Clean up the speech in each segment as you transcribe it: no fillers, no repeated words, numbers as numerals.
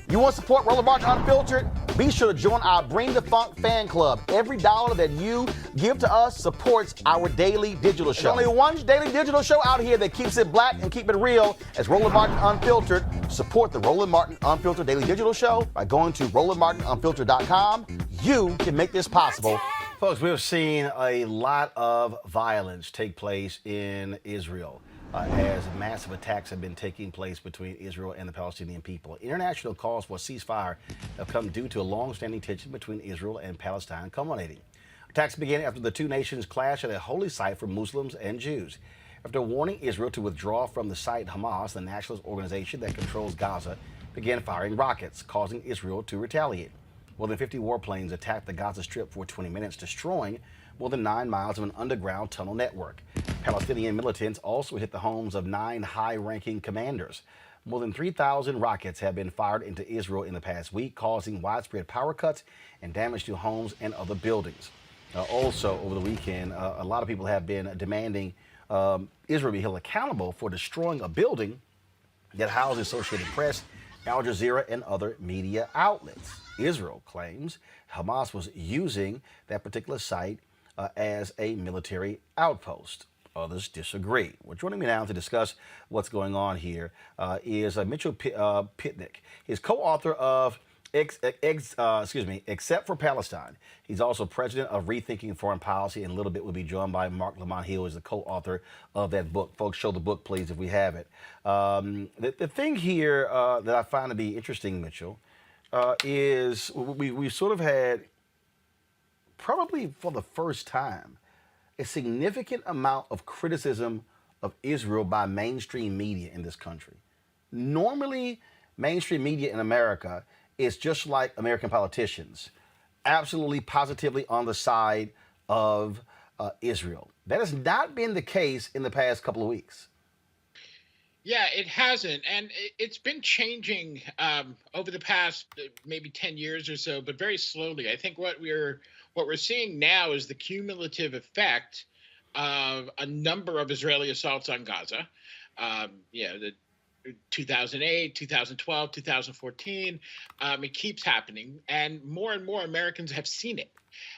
You want to support Roland Martin Unfiltered? Be sure to join our Bring the Funk fan club. Every dollar that you give to us supports our daily digital show. There's only one daily digital show out here that keeps it black and keep it real as Roland Martin Unfiltered. Support the Roland Martin Unfiltered daily digital show by going to RolandMartinUnfiltered.com. You can make this possible. Folks, we've seen a lot of violence take place in Israel as massive attacks have been taking place between Israel and the Palestinian people. International calls for a ceasefire have come due to a long-standing tension between Israel and Palestine culminating. Attacks began after the two nations clashed at a holy site for Muslims and Jews. After warning Israel to withdraw from the site, Hamas, the nationalist organization that controls Gaza, began firing rockets, causing Israel to retaliate. More than 50 warplanes attacked the Gaza Strip for 20 minutes, destroying more than 9 miles of an underground tunnel network. Palestinian militants also hit the homes of 9 high-ranking commanders. More than 3,000 rockets have been fired into Israel in the past week, causing widespread power cuts and damage to homes and other buildings. Also, over the weekend, a lot of people have been demanding Israel be held accountable for destroying a building that housed the Associated Press, Al Jazeera, and other media outlets. Israel claims Hamas was using that particular site as a military outpost. Others disagree. Well, joining me now to discuss what's going on here is Mitchell Pitnick. He's co-author of Except for Palestine. He's also president of Rethinking Foreign Policy, and in a little bit we'll be joined by Mark Lamont Hill, who is the co-author of that book. Folks, show the book, please, if we have it. The thing here that I find to be interesting, Mitchell, is we sort of had, probably for the first time, a significant amount of criticism of Israel by mainstream media in this country. Normally, mainstream media in America is just like American politicians, absolutely positively on the side of Israel. That has not been the case in the past couple of weeks. Yeah, it hasn't, and it's been changing over the past maybe 10 years or so, but very slowly. I think what we're seeing now is the cumulative effect of a number of Israeli assaults on Gaza. The 2008, 2012, 2014, it keeps happening, and more Americans have seen it.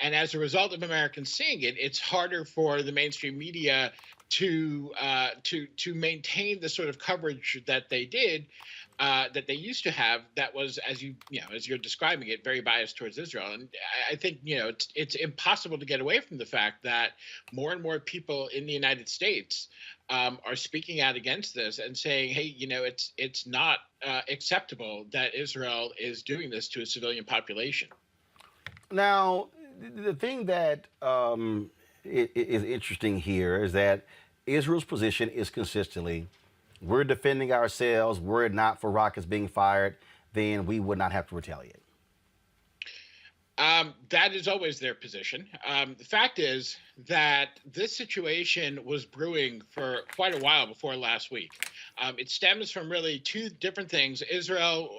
And as a result of Americans seeing it, it's harder for the mainstream media to maintain the sort of coverage that they did, that they used to have, that was, as you're describing it, very biased towards Israel. And I think it's impossible to get away from the fact that more and more people in the United States are speaking out against this and saying, hey, it's not acceptable that Israel is doing this to a civilian population. Now, the thing that is interesting here is that Israel's position is consistently, we're defending ourselves, were it not for rockets being fired, then we would not have to retaliate. That is always their position. The fact is that this situation was brewing for quite a while before last week. It stems from really two different things. Israel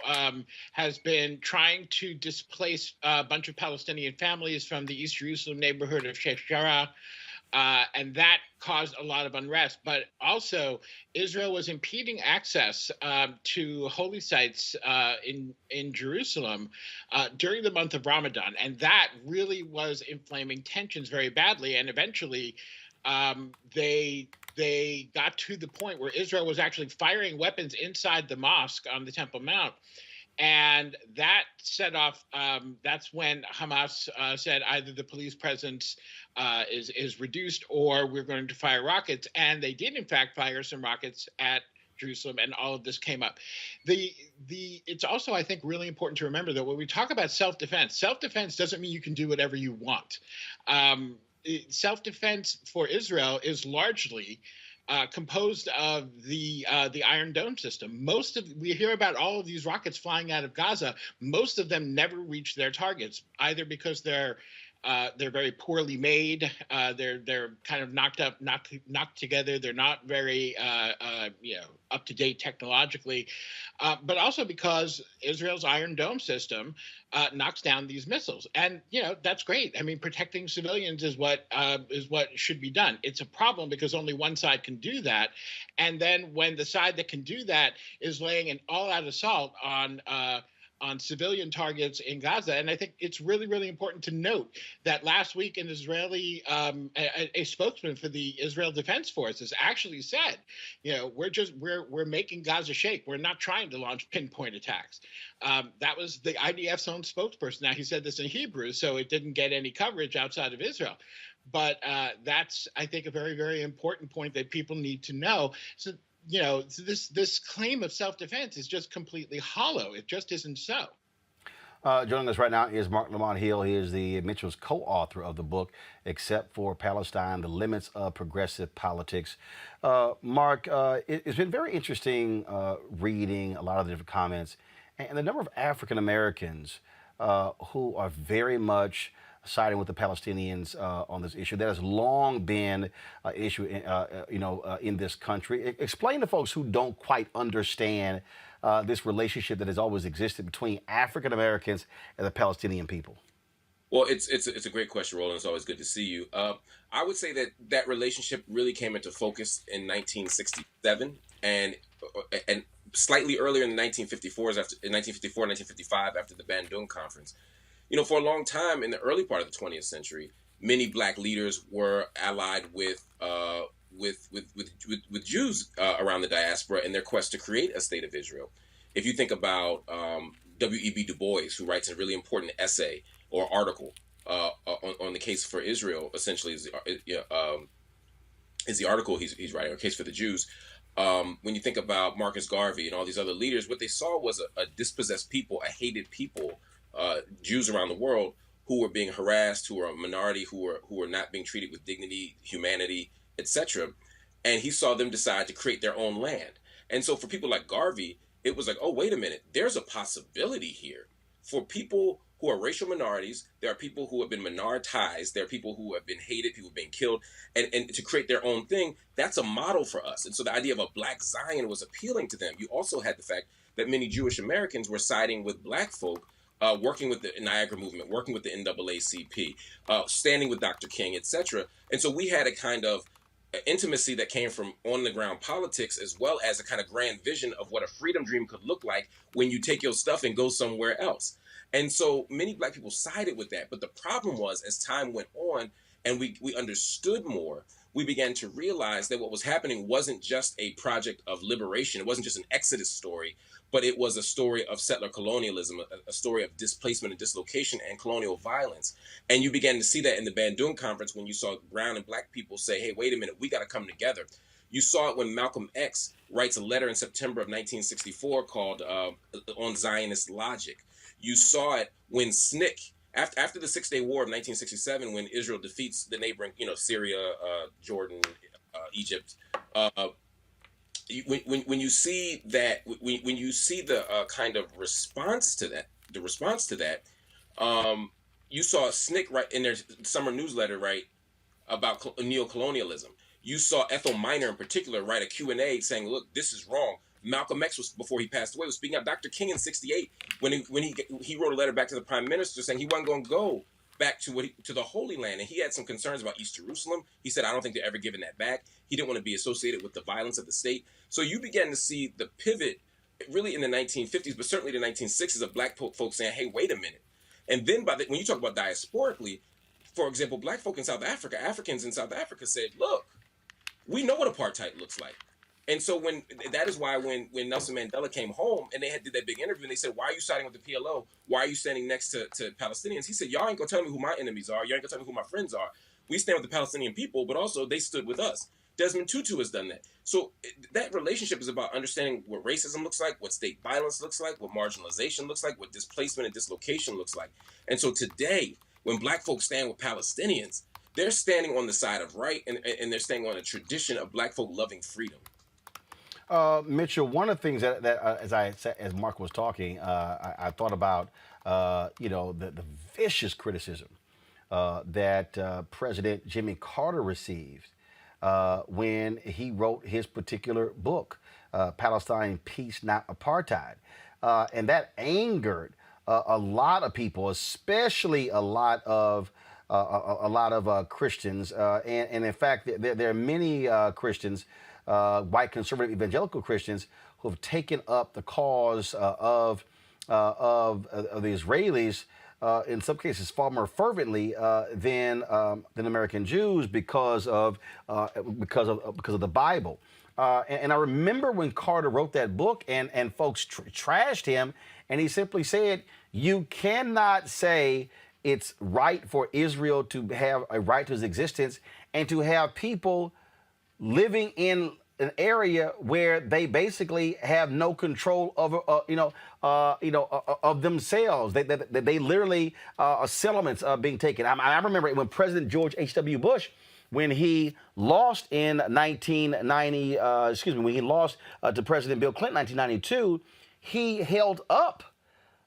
has been trying to displace a bunch of Palestinian families from the East Jerusalem neighborhood of Sheikh Jarrah. And that caused a lot of unrest. But also, Israel was impeding access to holy sites in Jerusalem during the month of Ramadan. And that really was inflaming tensions very badly. And eventually, they got to the point where Israel was actually firing weapons inside the mosque on the Temple Mount. And that set off, that's when Hamas said either the police presence is reduced or we're going to fire rockets. And they did, in fact, fire some rockets at Jerusalem, and all of this came up. It's also, I think, really important to remember that when we talk about self-defense doesn't mean you can do whatever you want. Self-defense for Israel is largely composed of the Iron Dome system. We hear about all of these rockets flying out of Gaza. Most of them never reach their targets, either because they're very poorly made. They're kind of knocked together. They're not very up to date technologically, but also because Israel's Iron Dome system knocks down these missiles, and that's great. I mean, protecting civilians is what should be done. It's a problem because only one side can do that, and then when the side that can do that is laying an all-out assault on on civilian targets in Gaza. And I think it's really, really important to note that last week an Israeli, a spokesman for the Israel Defense Forces actually said, we're making Gaza shake. We're not trying to launch pinpoint attacks. That was the IDF's own spokesperson. Now, he said this in Hebrew, so it didn't get any coverage outside of Israel. But that's, I think, a very, very important point that people need to know. So, this claim of self-defense is just completely hollow. It just isn't so. Joining us right now is Marc Lamont Hill. He is the Mitchell's co-author of the book, Except for Palestine, The Limits of Progressive Politics. Marc, it's been very interesting reading a lot of the different comments and the number of African Americans who are very much siding with the Palestinians on this issue. That has long been an issue, in this country. Explain to folks who don't quite understand this relationship that has always existed between African Americans and the Palestinian people. Well, it's a great question, Roland. It's always good to see you. I would say that relationship really came into focus in 1967 and slightly earlier in the 1954s, in 1954, 1955, after the Bandung Conference. For a long time in the early part of the 20th century, many black leaders were allied with Jews around the diaspora in their quest to create a state of Israel. If you think about W.E.B. Du Bois, who writes a really important essay or article on the case for Israel, essentially is the article he's writing, or Case for the Jews. When you think about Marcus Garvey and all these other leaders, what they saw was a dispossessed people, a hated people, Jews around the world who were being harassed, who were a minority, who were not being treated with dignity, humanity, etc. And he saw them decide to create their own land. And so for people like Garvey, it was like, oh, wait a minute, there's a possibility here. For people who are racial minorities, there are people who have been minoritized, there are people who have been hated, people being killed, and to create their own thing, that's a model for us. And so the idea of a black Zion was appealing to them. You also had the fact that many Jewish Americans were siding with black folk, working with the Niagara movement, working with the NAACP, standing with Dr. King, etc. And so we had a kind of intimacy that came from on the ground politics, as well as a kind of grand vision of what a freedom dream could look like when you take your stuff and go somewhere else. And so many black people sided with that. But the problem was, as time went on and we understood more, we began to realize that what was happening wasn't just a project of liberation. It wasn't just an Exodus story, but it was a story of settler colonialism, a story of displacement and dislocation and colonial violence. And you began to see that in the Bandung Conference when you saw brown and black people say, hey, wait a minute, we got to come together. You saw it when Malcolm X writes a letter in September of 1964 called On Zionist Logic. You saw it when SNCC, after the Six-Day War of 1967, when Israel defeats the neighboring, Syria, Jordan, Egypt, when you see that, when you see the kind of response to that, you saw SNCC write in their summer newsletter, right, about neocolonialism. You saw Ethel Minor in particular write a Q&A saying, look, this is wrong. Malcolm X was, before he passed away, was speaking out. Dr. King in '68, when he wrote a letter back to the Prime Minister saying he wasn't going to go back to the Holy Land, and he had some concerns about East Jerusalem. He said, I don't think they're ever giving that back. He didn't want to be associated with the violence of the state. So you began to see the pivot, really in the 1950s, but certainly the 1960s, of black folks saying, hey, wait a minute. And then when you talk about diasporically, for example, black folk in South Africa, Africans in South Africa said, look, we know what apartheid looks like. And so that is why when Nelson Mandela came home and they did that big interview and they said, why are you siding with the PLO? Why are you standing next to Palestinians? He said, y'all ain't gonna tell me who my enemies are. Y'all ain't gonna tell me who my friends are. We stand with the Palestinian people, but also they stood with us. Desmond Tutu has done that. So that relationship is about understanding what racism looks like, what state violence looks like, what marginalization looks like, what displacement and dislocation looks like. And so today, when black folks stand with Palestinians, they're standing on the side of right, and they're standing on a tradition of black folk loving freedom. Mitchell, one of the things that as Marc was talking, I thought about, the vicious criticism that President Jimmy Carter received when he wrote his particular book, Palestine, Peace, Not Apartheid. And that angered a lot of people, especially a lot of Christians. And in fact, there are many Christians, white conservative evangelical Christians, who have taken up the cause of of the Israelis, in some cases, far more fervently than American Jews because of the Bible. And I remember when Carter wrote that book, and folks trashed him, and he simply said, "You cannot say it's right for Israel to have a right to its existence, and to have people living in an area where they basically have no control over, of themselves. They literally are settlements being taken." I remember when President George H.W. Bush, when he lost in 1990, when he lost to President Bill Clinton in 1992, he held up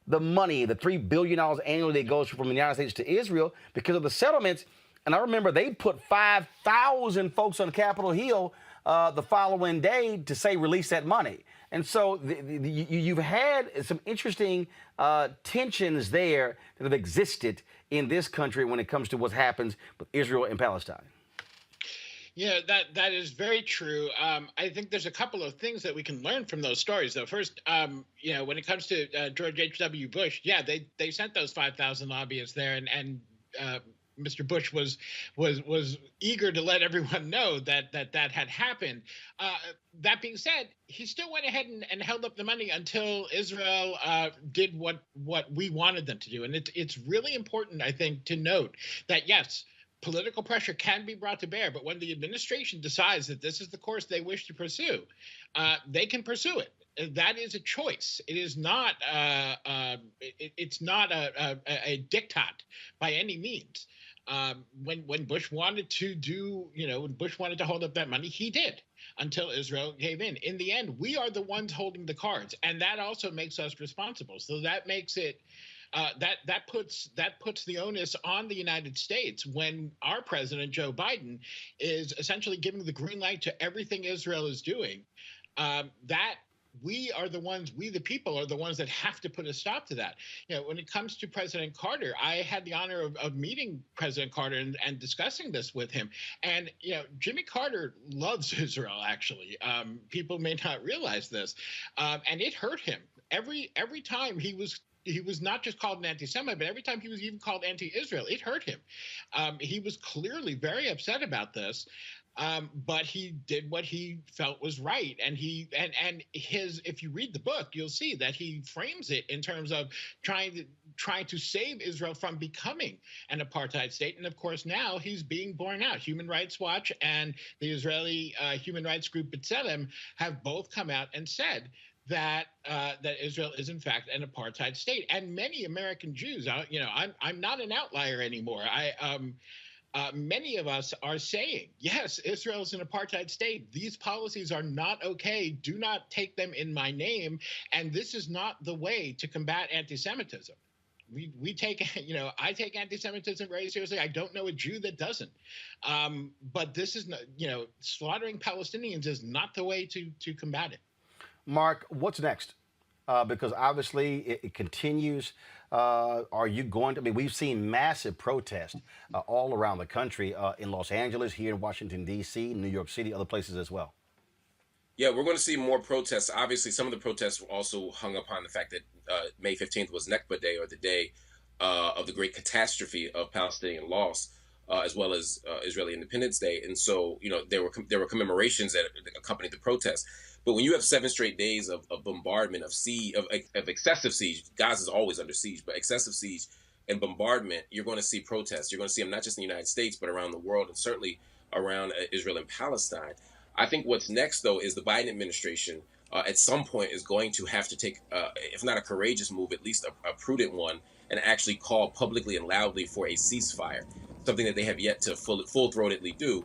the money, the $3 billion annually that goes from the United States to Israel because of the settlements. And I remember they put 5,000 folks on Capitol Hill the following day to say release that money. And so you've had some interesting tensions there that have existed in this country when it comes to what happens with Israel and Palestine. Yeah, that is very true. I think there's a couple of things that we can learn from those stories, though. First, when it comes to George H.W. Bush, yeah, they sent those 5,000 lobbyists there, and Mr. Bush was eager to let everyone know that had happened. That being said, he still went ahead and held up the money until Israel did what we wanted them to do, and it's really important, I think, to note that yes, political pressure can be brought to bear, but when the administration decides that this is the course they wish to pursue, they can pursue it. That is a choice. It is not. It's not a diktat by any means. When Bush wanted to when Bush wanted to hold up that money, he did until Israel gave in. In the end, we are the ones holding the cards, and that also makes us responsible. So that makes it. That puts the onus on the United States when our president, Joe Biden, is essentially giving the green light to everything Israel is doing. That we the people are the ones that have to put a stop to that. When it comes to President Carter, I had the honor of meeting President Carter and discussing this with him. And, Jimmy Carter loves Israel, actually. People may not realize this. And it hurt him. Every time he was not just called an anti-Semite, but every time he was even called anti-Israel, it hurt him. He was clearly very upset about this, but he did what he felt was right. And if you read the book, you'll see that he frames it in terms of trying to save Israel from becoming an apartheid state. And of course, now he's being borne out. Human Rights Watch and the Israeli human rights group B'Tselem have both come out and said that Israel is in fact an apartheid state, and many American Jews, I'm not an outlier anymore. Many of us are saying, yes, Israel is an apartheid state. These policies are not okay. Do not take them in my name, and this is not the way to combat anti-Semitism. I take anti-Semitism very seriously. I don't know a Jew that doesn't. But this is not, slaughtering Palestinians is not the way to combat it. Mark, what's next? Because obviously it continues. Are you going to? We've seen massive protests all around the country, in Los Angeles, here in Washington, D.C., New York City, other places as well. Yeah, we're going to see more protests. Obviously, some of the protests were also hung upon the fact that May 15th was Nakba Day, or the day of the great catastrophe of Palestinian loss, as well as Israeli Independence Day. And so, there were commemorations that accompanied the protests. But when you have 7 straight days of bombardment, of excessive siege, Gaza's always under siege, but excessive siege and bombardment, you're going to see protests. You're going to see them not just in the United States, but around the world, and certainly around Israel and Palestine. I think what's next, though, is the Biden administration at some point is going to have to take, if not a courageous move, at least a prudent one, and actually call publicly and loudly for a ceasefire, something that they have yet to full-throatedly do.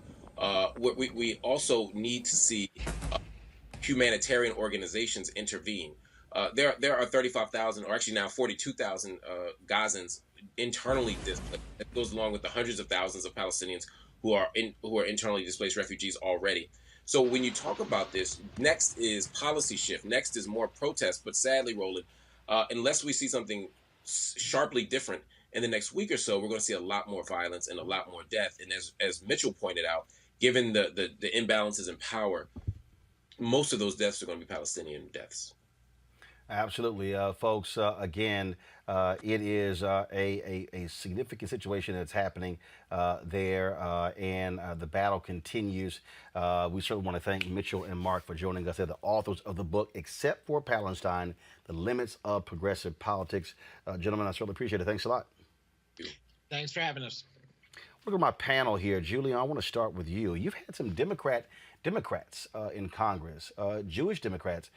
We also need to see humanitarian organizations intervene. There are 35,000, or actually now 42,000 Gazans internally displaced. That goes along with the hundreds of thousands of Palestinians who are internally displaced refugees already. So when you talk about this, next is policy shift. Next is more protest. But sadly, Roland, unless we see something sharply different in the next week or so, we're going to see a lot more violence and a lot more death. And as Mitchell pointed out, given the imbalances in power, most of those deaths are going to be Palestinian deaths. Absolutely, folks. Again, it is a significant situation that's happening there, and the battle continues. We certainly want to thank Mitchell and Mark for joining us. They're the authors of the book, Except for Palestine: The Limits of Progressive Politics. Gentlemen, I certainly appreciate it. Thanks a lot. Thanks for having us. Look at my panel here. Julian, I want to start with you. You've had some Democrats in Congress, Jewish Democrats,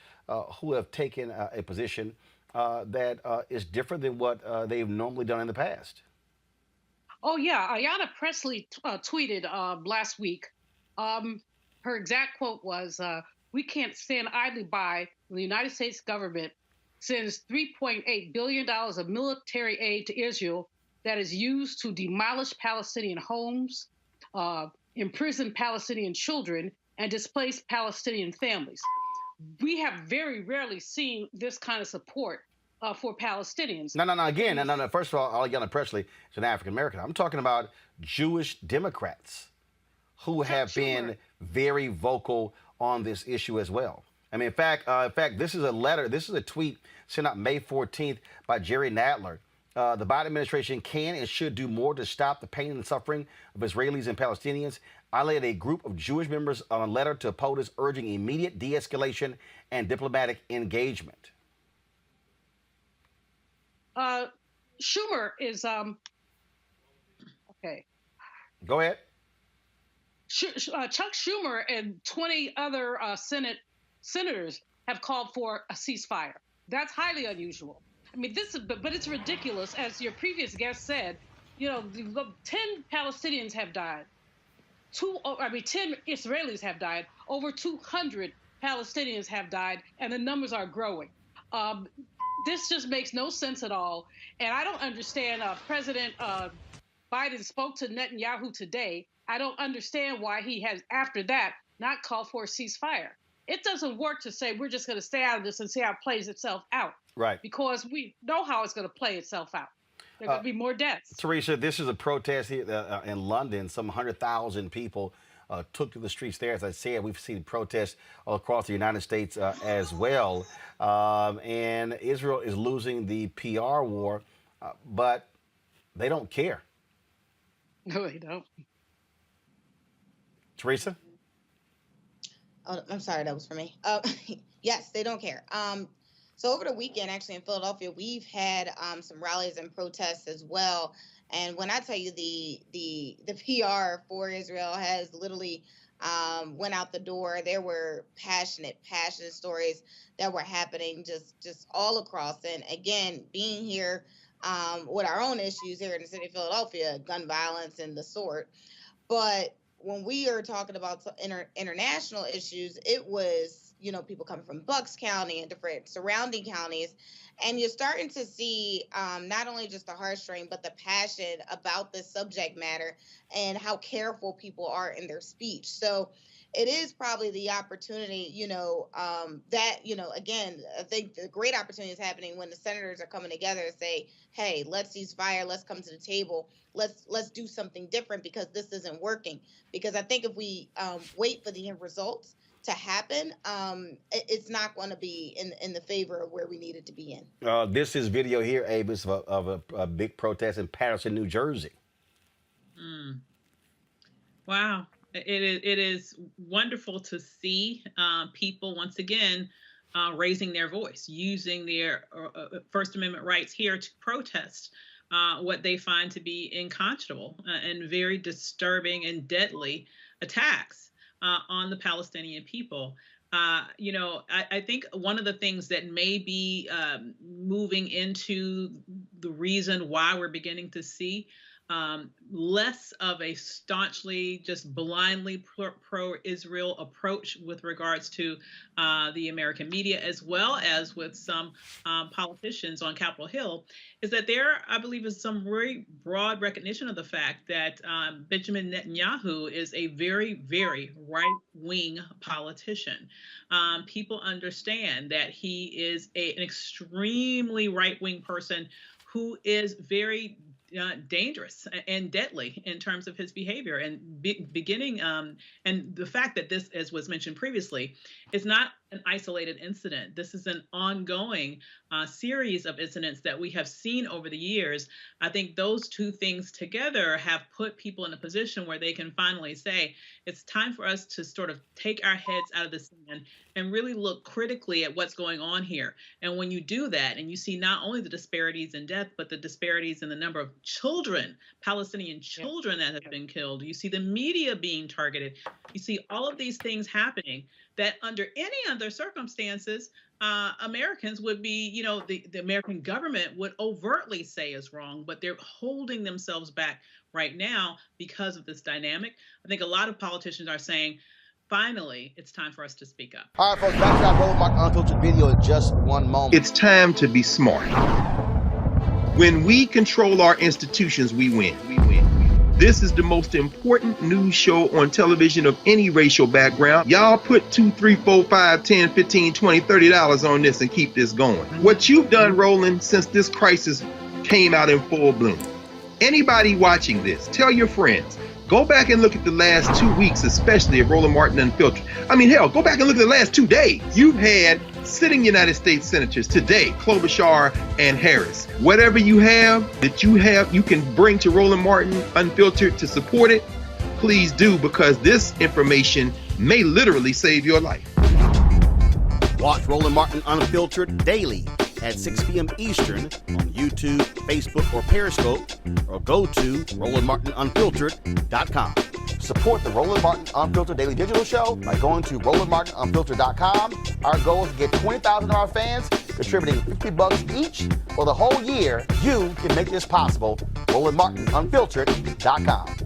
who have taken a position that is different than what they've normally done in the past. Oh yeah, Ayanna Pressley tweeted last week. Her exact quote was, "We can't stand idly by when the United States government sends $3.8 billion of military aid to Israel that is used to demolish Palestinian homes, imprison Palestinian children, and displace Palestinian families." We have very rarely seen this kind of support for Palestinians. No. Again, no. First of all, Ayanna Pressley is an African American. I'm talking about Jewish Democrats who have been very vocal on this issue as well. I mean, in fact, this is a letter. This is a tweet sent out May 14th by Jerry Nadler. The Biden administration can and should do more to stop the pain and suffering of Israelis and Palestinians. I led a group of Jewish members on a letter to POTUS urging immediate de-escalation and diplomatic engagement. Schumer is okay. Go ahead. Chuck Schumer and 20 other senators have called for a ceasefire. That's highly unusual. I mean, but it's ridiculous. As your previous guest said, 10 Palestinians have died. 10 Israelis have died. Over 200 Palestinians have died, and the numbers are growing. This just makes no sense at all. And I don't understand. President Biden spoke to Netanyahu today. I don't understand why he has, after that, not called for a ceasefire. It doesn't work to say we're just going to stay out of this and see how it plays itself out. Right. Because we know how it's going to play itself out. There are going to be more deaths. Teresa, this is a protest here in London. Some 100,000 people took to the streets there. As I said, we've seen protests all across the United States as well. And Israel is losing the PR war, but they don't care. No, they don't. Teresa? Oh, I'm sorry, that was for me. Yes, they don't care. So over the weekend, actually in Philadelphia, we've had some rallies and protests as well. And when I tell you the PR for Israel has literally went out the door, there were passionate stories that were happening just all across. And again, being here with our own issues here in the city of Philadelphia, gun violence and the sort. But when we are talking about international issues, it was, people coming from Bucks County and different surrounding counties. And you're starting to see not only just the heartstring, but the passion about this subject matter and how careful people are in their speech. So it is probably the opportunity, that, again, I think the great opportunity is happening when the senators are coming together and say, hey, let's cease fire, let's come to the table, let's do something different because this isn't working. Because I think if we wait for the end results to happen, it's not going to be in the favor of where we need it to be in. This is video here, Abe, of a big protest in Patterson, New Jersey. Wow. It is wonderful to see people once again raising their voice, using their First Amendment rights here to protest what they find to be unconscionable and very disturbing and deadly attacks on the Palestinian people. I think one of the things that may be moving into the reason why we're beginning to see less of a staunchly, just blindly pro-Israel approach with regards to the American media, as well as with some politicians on Capitol Hill, is that there, I believe, is some very broad recognition of the fact that Benjamin Netanyahu is a very, very right-wing politician. People understand that he is an extremely right-wing person who is very dangerous and deadly in terms of his behavior, and beginning and the fact that this, as was mentioned previously, is not an isolated incident. This is an ongoing series of incidents that we have seen over the years. I think those two things together have put people in a position where they can finally say, it's time for us to sort of take our heads out of the sand and really look critically at what's going on here. And when you do that, and you see not only the disparities in death, but the disparities in the number of children, Palestinian children that have been killed, you see the media being targeted, you see all of these things happening that under any other circumstances, Americans would be, you know, the American government would overtly say is wrong, but they're holding themselves back right now because of this dynamic. I think a lot of politicians are saying, finally, it's time for us to speak up. All right, folks, back to our Roland Martin Unfiltered video in just one moment. It's time to be smart. When we control our institutions, we win. This is the most important news show on television of any racial background. Y'all put $2, $3, $4, $5, $10, $15, $20, $30 on this and keep this going. What you've done, Roland, since this crisis came out in full bloom. Anybody watching this, tell your friends. Go back and look at the last 2 weeks, especially of Roland Martin Unfiltered. I mean, hell, go back and look at the last 2 days. You've had sitting United States senators today, Klobuchar and Harris. Whatever you have that you can bring to Roland Martin Unfiltered to support it, please do, because this information may literally save your life. Watch Roland Martin Unfiltered daily at 6 p.m. Eastern on YouTube, Facebook, or Periscope, or go to RolandMartinUnfiltered.com. Support the Roland Martin Unfiltered Daily Digital Show by going to RolandMartinUnfiltered.com. Our goal is to get 20,000 of our fans contributing $50 each for the whole year. You can make this possible. RolandMartinUnfiltered.com.